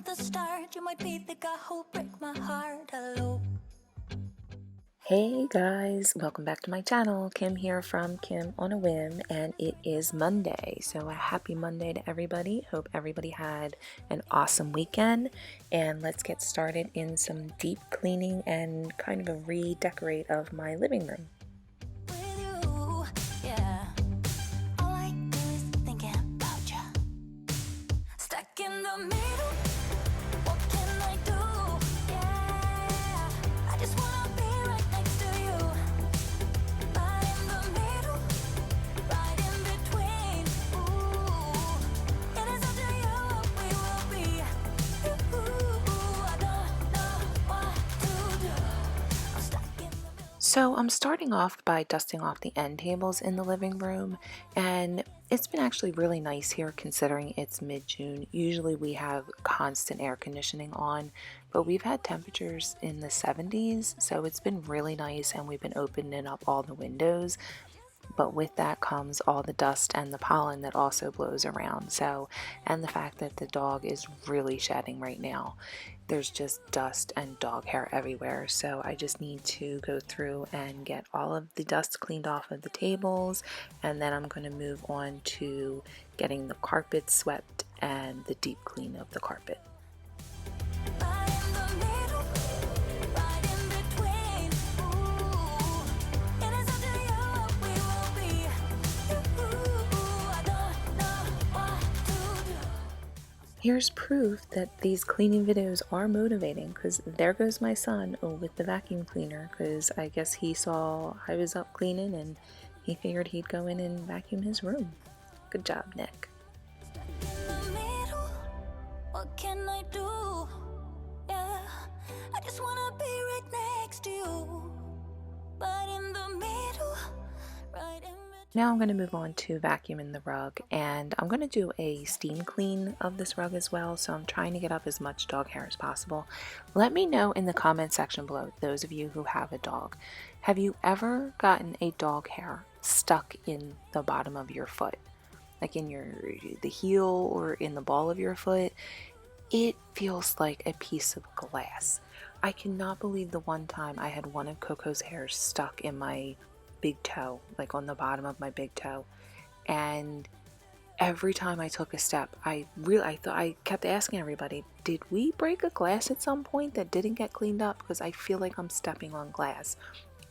the start. You might be the guy who'll break my heart. Hello. Hey guys, welcome back to my channel. Kim here from Kim on a Whim, and it is Monday. So a happy Monday to everybody. Hope everybody had an awesome weekend, and let's get started in some deep cleaning and kind of a redecorate of my living room. With you, yeah. All I do is thinking about you. Stuck in the middle. What can I do? Yeah. I just wanna be right next to you. Right in the middle. Right in between. Ooh. It is up to you what we will be. Ooh. I don't know what to do. I'm stuck in the middle. So I'm starting off by dusting off the end tables in the living room, and it's been actually really nice here considering it's mid-June. Usually we have constant air conditioning on, but we've had temperatures in the 70s, so it's been really nice, and we've been opening up all the windows. But with that comes all the dust and the pollen that also blows around. So, and the fact that the dog is really shedding right now. There's just dust and dog hair everywhere. So I just need to go through and get all of the dust cleaned off of the tables. And then I'm going to move on to getting the carpet swept and the deep clean of the carpet. Right in the middle, right in between. Ooh, it is up to you what we will be. Ooh, I don't know what to do. Here's proof that these cleaning videos are motivating, because there goes my son with the vacuum cleaner, because I guess he saw I was up cleaning and he figured he'd go in and vacuum his room. Good job, Nick. In the middle, what can I do? Yeah, I just wanna be right next to you. But in the middle, right in between. Now I'm going to move on to vacuuming the rug, and I'm going to do a steam clean of this rug as well, so I'm trying to get up as much dog hair as possible. Let me know in the comment section below, those of you who have a dog. Have you ever gotten a dog hair stuck in the bottom of your foot? Like in the heel or in the ball of your foot? It feels like a piece of glass. I cannot believe the one time I had one of Coco's hairs stuck in my big toe, like on the bottom of my big toe, and every time I took a step, I kept asking everybody, did we break a glass at some point that didn't get cleaned up? Because I feel like I'm stepping on glass,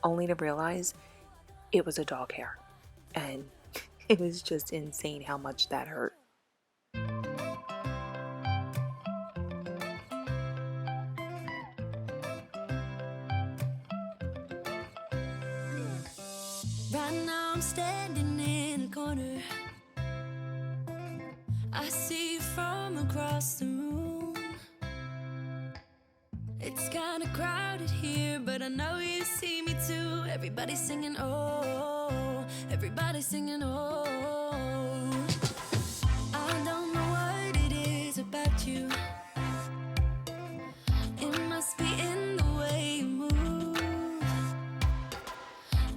only to realize it was a dog hair, and it was just insane how much that hurt. Right now I'm standing in a corner. I see you from across the room. It's kinda crowded here, but I know you see me too. Everybody's singing, oh, everybody's singing, oh. I don't know what it is about you. It must be in the way you move.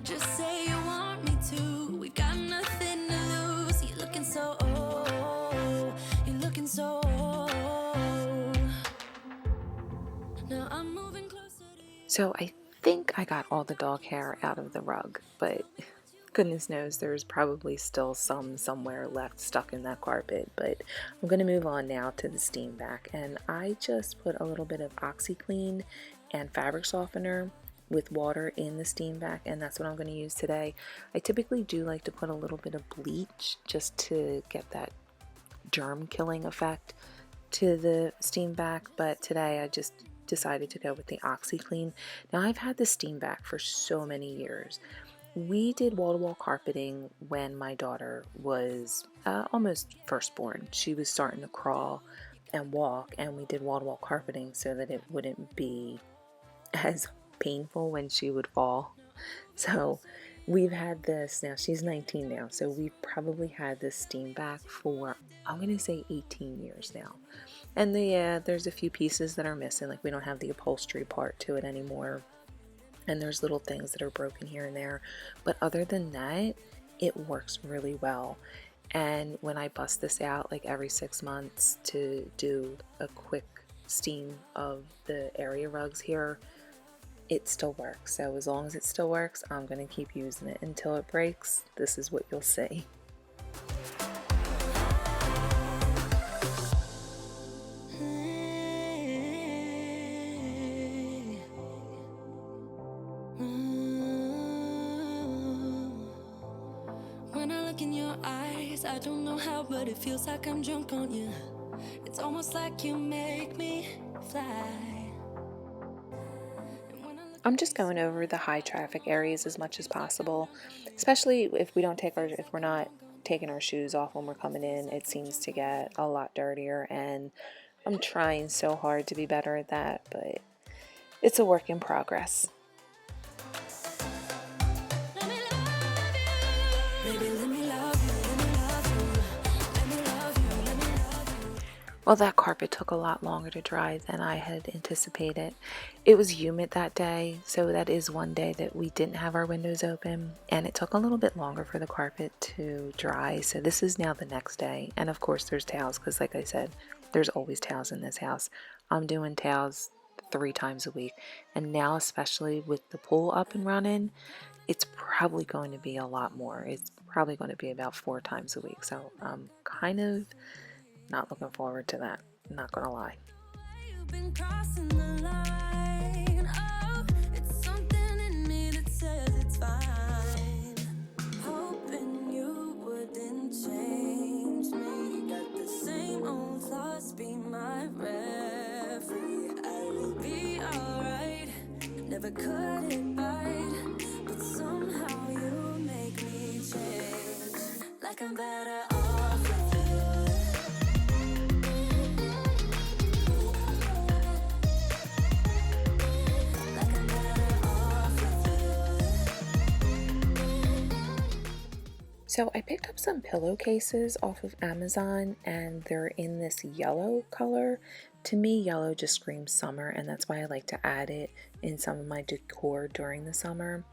Just say you want me to. We got nothing to lose. You're looking so old. You're looking so old. Now I'm moving closer to you. So I think I got all the dog hair out of the rug, but goodness knows there's probably still some somewhere left stuck in that carpet. But I'm going to move on now to the steam vac, and I just put a little bit of OxiClean and fabric softener with water in the steam vac, and that's what I'm going to use today. I typically do like to put a little bit of bleach just to get that germ killing effect to the steam vac, but today I just decided to go with the OxiClean. Now, I've had the steam vac for so many years. We did wall-to-wall carpeting when my daughter was almost firstborn. She was starting to crawl and walk, and we did wall-to-wall carpeting so that it wouldn't be as painful when she would fall. So we've had this, now she's 19 now, so we've probably had this steam vac for, I'm going to say 18 years now. And there's a few pieces that are missing, like we don't have the upholstery part to it anymore. And there's little things that are broken here and there. But other than that, it works really well. And when I bust this out like every 6 months to do a quick steam of the area rugs here, it still works. So as long as it still works, I'm going to keep using it until it breaks. This is what you'll see. When I look in your eyes, I don't know how, but it feels like I'm drunk on you. It's almost like you make me fly. I'm just going over the high traffic areas as much as possible, especially if we're not taking our shoes off when we're coming in. It seems to get a lot dirtier, and I'm trying so hard to be better at that, but it's a work in progress. Let me love you. Baby, let me love you. Let me love you. Let me love you. Let me love you. Well, that carpet took a lot longer to dry than I had anticipated. It was humid that day, so that is one day that we didn't have our windows open, and it took a little bit longer for the carpet to dry. So this is now the next day, and of course there's towels, because like I said, there's always towels in this house. I'm doing towels 3 times a week, and now especially with the pool up and running, it's probably going to be a lot more. It's probably going to be about 4 times a week, so I'm kind of not looking forward to that, not gonna lie. You've been crossing the line. Oh, it's something in me that says it's fine. Hoping you wouldn't change me. Got the same old thoughts, be my referee. I will be alright. Never cut it bite, but somehow you make me change. Like I'm better off with you. So I picked up some pillowcases off of Amazon, and they're in this yellow color. To me, yellow just screams summer, and that's why I like to add it in some of my decor during the summer.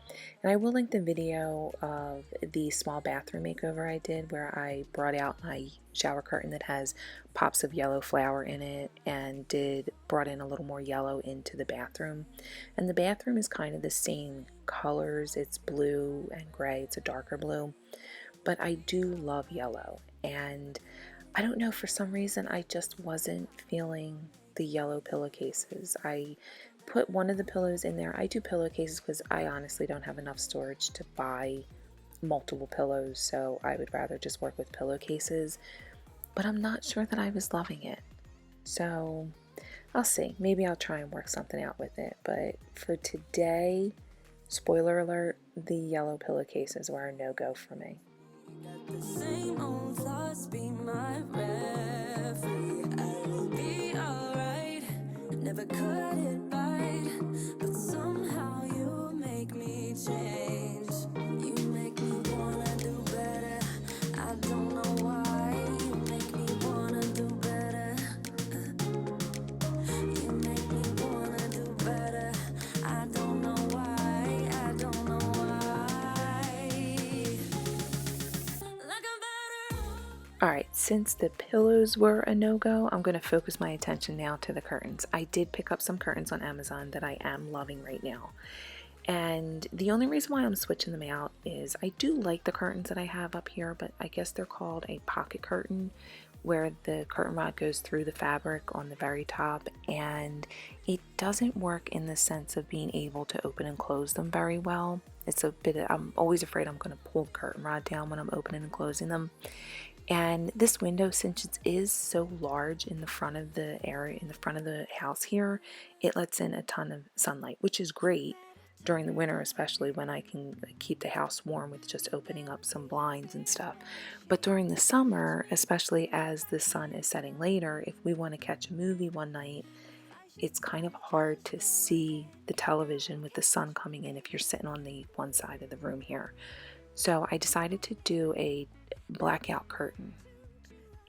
And I will link the video of the small bathroom makeover I did, where I brought out my shower curtain that has pops of yellow flower in it, and brought in a little more yellow into the bathroom. And the bathroom is kind of the same colors. It's blue and gray. It's a darker blue. But I do love yellow, and I don't know, for some reason I just wasn't feeling the yellow pillowcases. I put one of the pillows in there. I do pillowcases because I honestly don't have enough storage to buy multiple pillows, so I would rather just work with pillowcases, but I'm not sure that I was loving it. So I'll see. Maybe I'll try and work something out with it, but for today, spoiler alert, the yellow pillowcases were a no-go for me. Got the same old thoughts, be my referee. I will be alright. Never cut it bite, but somehow you make me change. You make me wanna do better. I don't know why. You make me wanna do better. You make me wanna do better. I don't know why. I don't know why. Like I'm better. Alright, since the pillows were a no-go, I'm going to focus my attention now to the curtains. I did pick up some curtains on Amazon that I am loving right now. And the only reason why I'm switching them out is I do like the curtains that I have up here, but I guess they're called a pocket curtain, where the curtain rod goes through the fabric on the very top, and it doesn't work in the sense of being able to open and close them very well. I'm always afraid I'm going to pull the curtain rod down when I'm opening and closing them. And this window, since it is so large in the front of the area, in the front of the house here, it lets in a ton of sunlight, which is great during the winter, especially when I can keep the house warm with just opening up some blinds and stuff. But during the summer, especially as the sun is setting later, if we want to catch a movie one night, it's kind of hard to see the television with the sun coming in if you're sitting on the one side of the room here. So I decided to do a blackout curtain,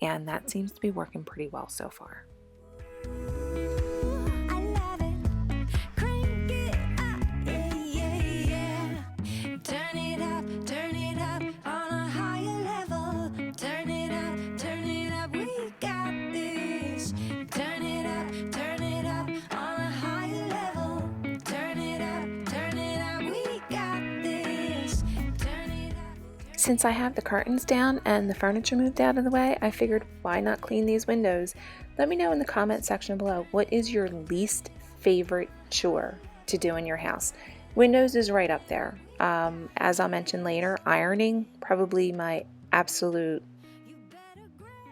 and that seems to be working pretty well so far. I love it. Crank it up, yeah, yeah, yeah. Turn it up on a higher level. Turn it up, we got this. Turn it up, Since I have the curtains down and the furniture moved out of the way, I figured why not clean these windows? Let me know in the comment section below, what is your least favorite chore to do in your house? Windows is right up there. As I'll mention later, ironing, probably my absolute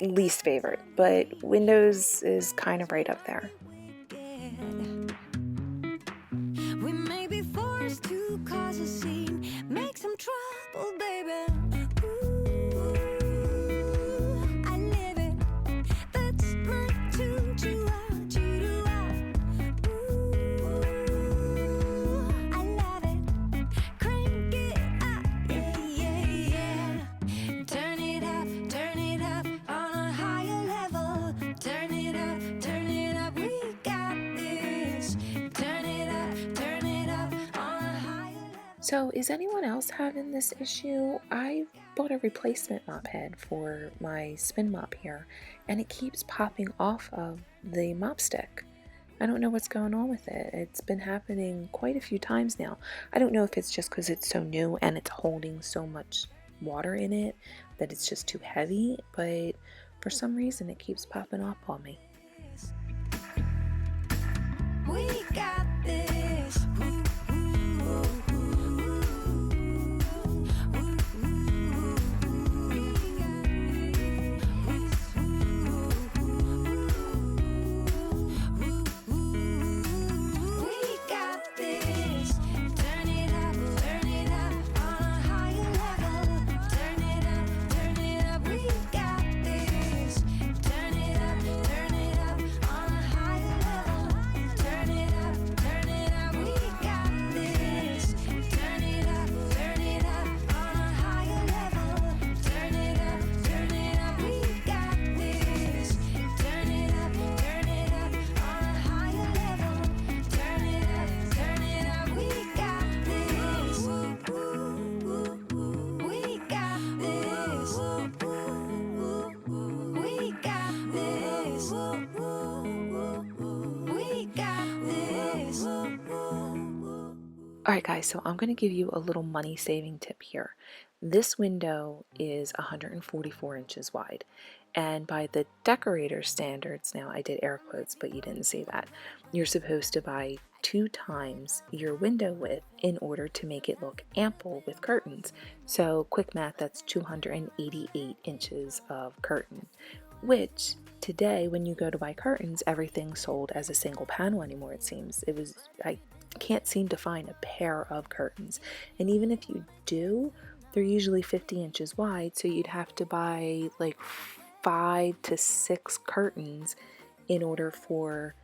least favorite, but windows is kind of right up there. We may be forced to cause a scene, make some trouble, baby. Ooh, I live it. That's my tune. Ooh, I love it. Crank it up, yeah. Turn it up on a higher level. Turn it up, we got this. Turn it up on a higher level. So is anyone else having this issue? I bought a replacement mop head for my spin mop here, and it keeps popping off of the mop stick. I don't know what's going on with it. It's been happening quite a few times now. I don't know if it's just because it's so new and it's holding so much water in it that it's just too heavy, but for some reason it keeps popping off on me. We got this. We got this. Turn it up on a higher level. Turn it up, we got this. Turn it up on a higher level. Turn it up, we got this. Turn it up on a higher level. Turn it up, we got this. Turn it up on a higher level. Turn it up, we got this. We got this. We got this. We got this. Alright guys, so I'm going to give you a little money saving tip here. This window is 144 inches wide, and by the decorator standards, now I did air quotes but you didn't see that, you're supposed to buy 2 times your window width in order to make it look ample with curtains. So quick math, that's 288 inches of curtain, which today when you go to buy curtains, everything's sold as a single panel anymore, it seems. I can't seem to find a pair of curtains, and even if you do, they're usually 50 inches wide, so you'd have to buy like 5 to 6 curtains in order for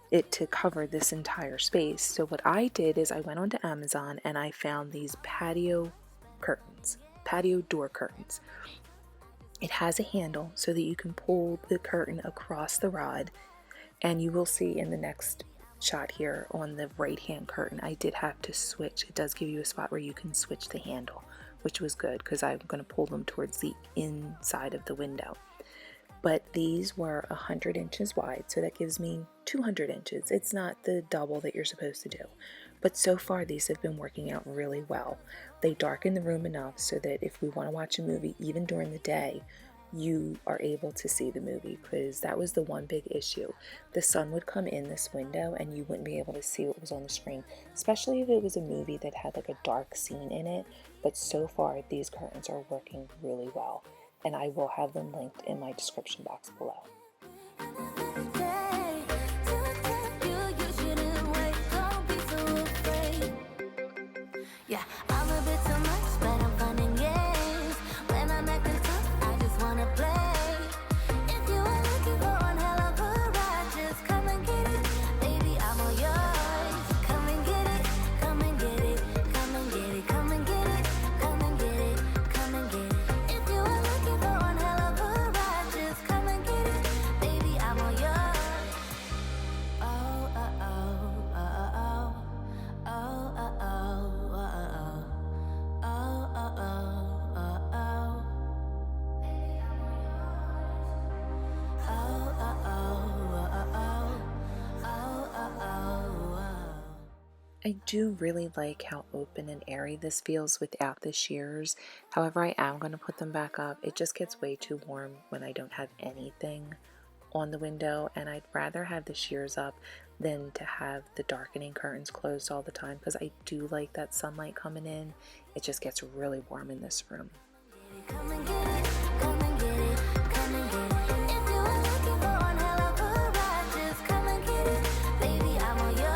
it to cover this entire space. So what I did is I went onto Amazon and I found these patio door curtains. It has a handle so that you can pull the curtain across the rod, and you will see in the next shot here on the right hand curtain I did have to switch. It does give you a spot where you can switch the handle, which was good because I'm going to pull them towards the inside of the window. But these were 100 inches wide, so that gives me 200 inches. It's not the double that you're supposed to do, but so far these have been working out really well. They darken the room enough so that if we want to watch a movie even during the day, you are able to see the movie, because that was the one big issue. The sun would come in this window and you wouldn't be able to see what was on the screen, especially if it was a movie that had like a dark scene in it. But so far these curtains are working really well, and I will have them linked in my description box below. Yeah, I'm a bit too much, but I'm fun and games. When I'm acting tough, I just wanna play. If you are looking for one hell of a ride, just come and get it. Baby, I'm all yours. Come and get it, come and get it, come and get it, come and get it, come and get it, come and get it. If you are looking for one hell of a ride, just come and get it. I do really like how open and airy this feels without the shears. However, I am going to put them back up. It just gets way too warm when I don't have anything on the window, and I'd rather have the shears up than to have the darkening curtains closed all the time, because I do like that sunlight coming in. It just gets really warm in this room. Come and get it, come and get it, come and get it. If you were looking for one hell of a ride, just come and get it, baby, I'm all yours.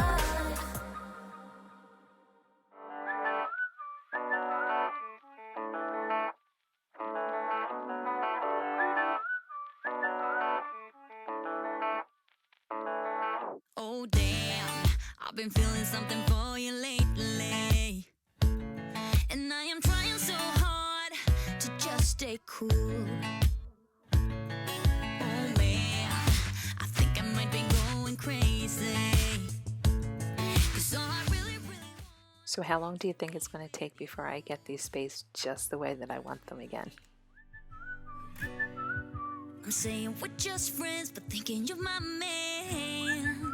Oh damn, I've been feeling something for you lately, and I am trying so hard to just stay cool. Oh man, I think I might be going crazy, 'cause all I really So how long do you think it's going to take before I get these spaced just the way that I want them again? I'm saying we're just friends, but thinking you're my man.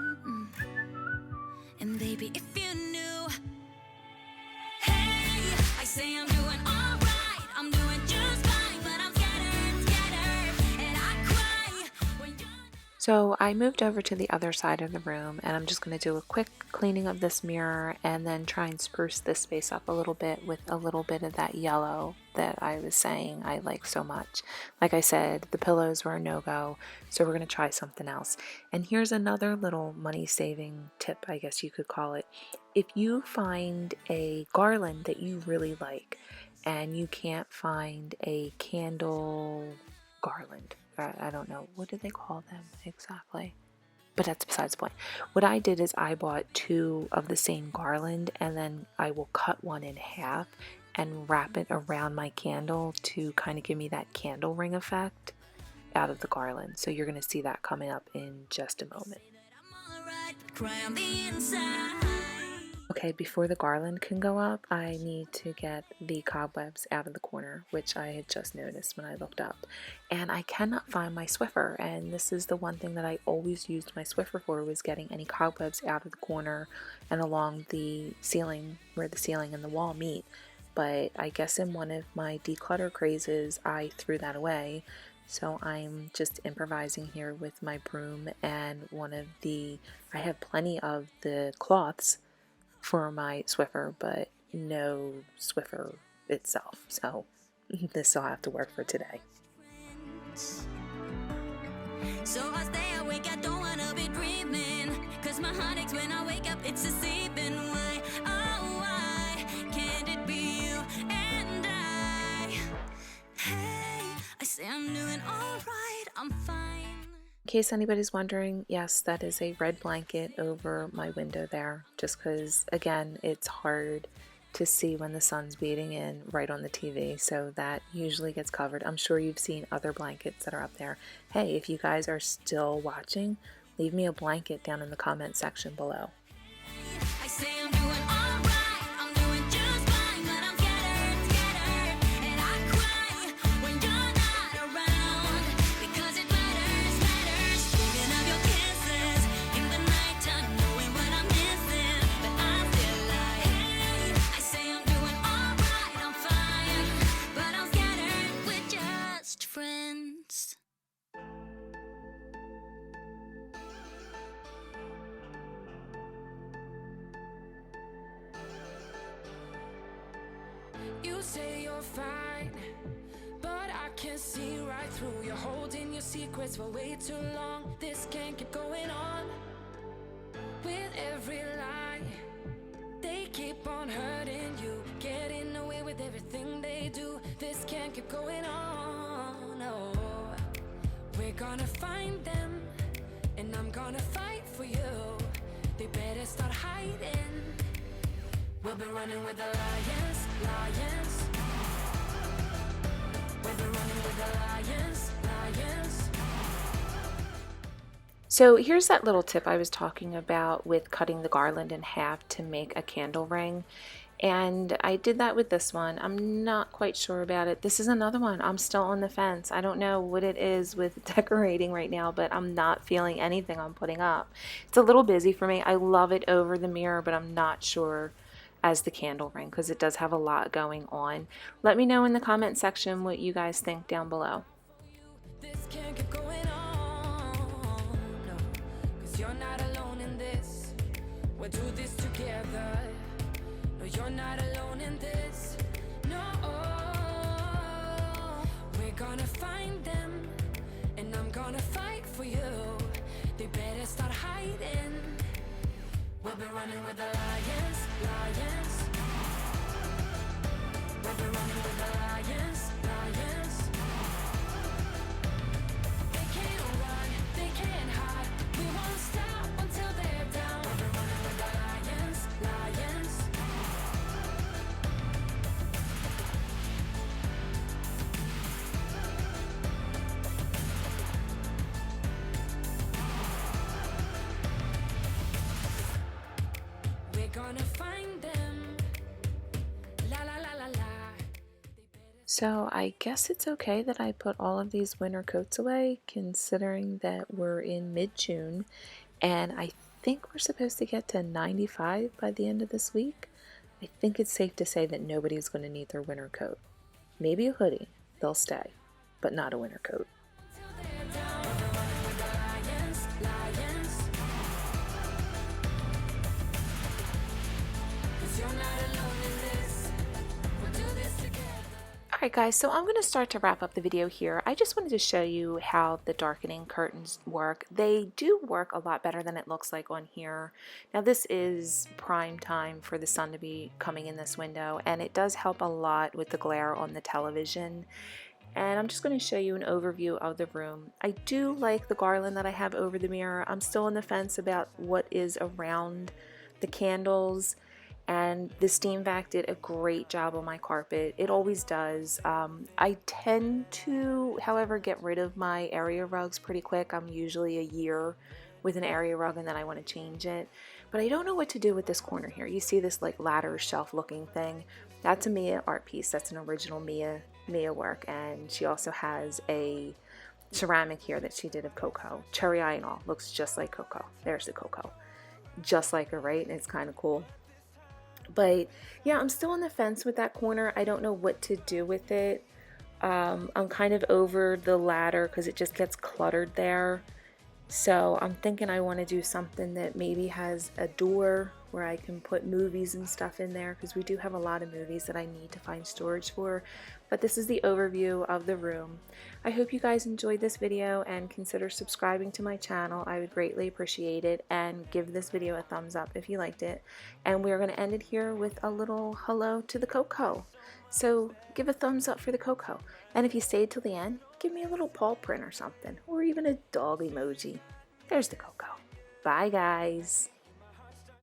And baby, if you knew, hey, I say I'm doing alright, I'm doing just fine, but I'm scattered, and I cry when you're So I moved over to the other side of the room, and I'm just going to do a quick cleaning of this mirror and then try and spruce this space up a little bit with a little bit of that yellow that I was saying I like so much. Like I said, the pillows were a no-go, so we're going to try something else. And here's another little money-saving tip, I guess you could call it. If you find a garland that you really like and you can't find a candle garland, I don't know, what do they call them exactly? But that's besides the point. What I did is I bought 2 of the same garland, and then I will cut one in half and wrap it around my candle to kind of give me that candle ring effect out of the garland. So you're going to see that coming up in just a moment. I'm alright, but cry on the inside. Okay, before the garland can go up, I need to get the cobwebs out of the corner, which I had just noticed when I looked up. And I cannot find my Swiffer, and this is the one thing that I always used my Swiffer for, was getting any cobwebs out of the corner and along the ceiling, where the ceiling and the wall meet. But I guess in one of my declutter crazes, I threw that away. So I'm just improvising here with my broom and I have plenty of the cloths for my Swiffer, but no Swiffer itself, so this will have to work for today. So I stay awake, I don't wanna be dreaming, 'cause my heart aches when I wake up, it's deceiving. Why, oh why can't it be you and I? Hey, I say I'm doing alright, I'm fine. In case anybody's wondering, yes, that is a red blanket over my window there, just because, again, it's hard to see when the sun's beating in right on the TV, so that usually gets covered. I'm sure you've seen other blankets that are up there. Hey, if you guys are still watching, leave me a blanket down in the comment section below. I say I'm doing alright, I'm doing just fine, but I'm scattered, and I cry when you're not around, because it matters, dreaming of your kisses in the nighttime, knowing what I'm missing, but I feel like, hey, I say I'm doing alright, I'm fine, but I'm scattered, we're just friends. You say you're fine, but I can see right through. You're holding your secrets for way too long. This can't keep going on. With every lie, they keep on hurting you, getting away with everything they do. This can't keep going on. No, we're gonna find them, and I'm gonna fight for you. They better start hiding. We'll be running with the lions, lions. We'll be running with the lions, lions. So here's that little tip I was talking about with cutting the garland in half to make a candle ring. And I did that with this one. I'm not quite sure about it. This is another one. I'm still on the fence. I don't know what it is with decorating right now, but I'm not feeling anything I'm putting up. It's a little busy for me. I love it over the mirror, but I'm not sure as the candle ring because it does have a lot going on. Let me know in the comment section what you guys think down below. This can't keep going on, no, 'cause you're not alone in this. We'll do this together. No, you're not alone in this. No, we're gonna find them, and I'm gonna fight for you. They better start hiding. We'll be running with the lions, lions. We'll be running with the lions, lions. They can't run, they can't hide. We won't stop until they're down. We'll be running with the lions, lions. We're gonna find them. La la la la la. So I guess it's okay that I put all of these winter coats away, considering that we're in mid-June, and I think we're supposed to get to 95 by the end of this week. I think it's safe to say that nobody's going to need their winter coat. Maybe a hoodie, they'll stay, but not a winter coat. Alright guys, so I'm going to start to wrap up the video here. I just wanted to show you how the darkening curtains work. They do work a lot better than it looks like on here. Now this is prime time for the sun to be coming in this window, and it does help a lot with the glare on the television. And I'm just going to show you an overview of the room. I do like the garland that I have over the mirror. I'm still on the fence about what is around the candles. And the steam vac did a great job on my carpet. It always does. I tend to, however, get rid of my area rugs pretty quick. I'm usually a year with an area rug and then I want to change it. But I don't know what to do with this corner here. You see this like ladder shelf looking thing? That's a Mia art piece. That's an original Mia work. And she also has a ceramic here that she did of Coco. Cherry eye and all. Looks just like Coco. There's the Coco. Just like her, right? And it's kind of cool. But yeah, I'm still on the fence with that corner. I don't know what to do with it. I'm kind of over the ladder because it just gets cluttered there. So I'm thinking I want to do something that maybe has a door where I can put movies and stuff in there, because we do have a lot of movies that I need to find storage for. But this is the overview of the room. I hope you guys enjoyed this video and consider subscribing to my channel. I would greatly appreciate it, and give this video a thumbs up if you liked it. And we're going to end it here with a little hello to the Coco. So give a thumbs up for the Coco. And if you stayed till the end, give me a little paw print or something, or even a dog emoji. There's the Coco. Bye guys.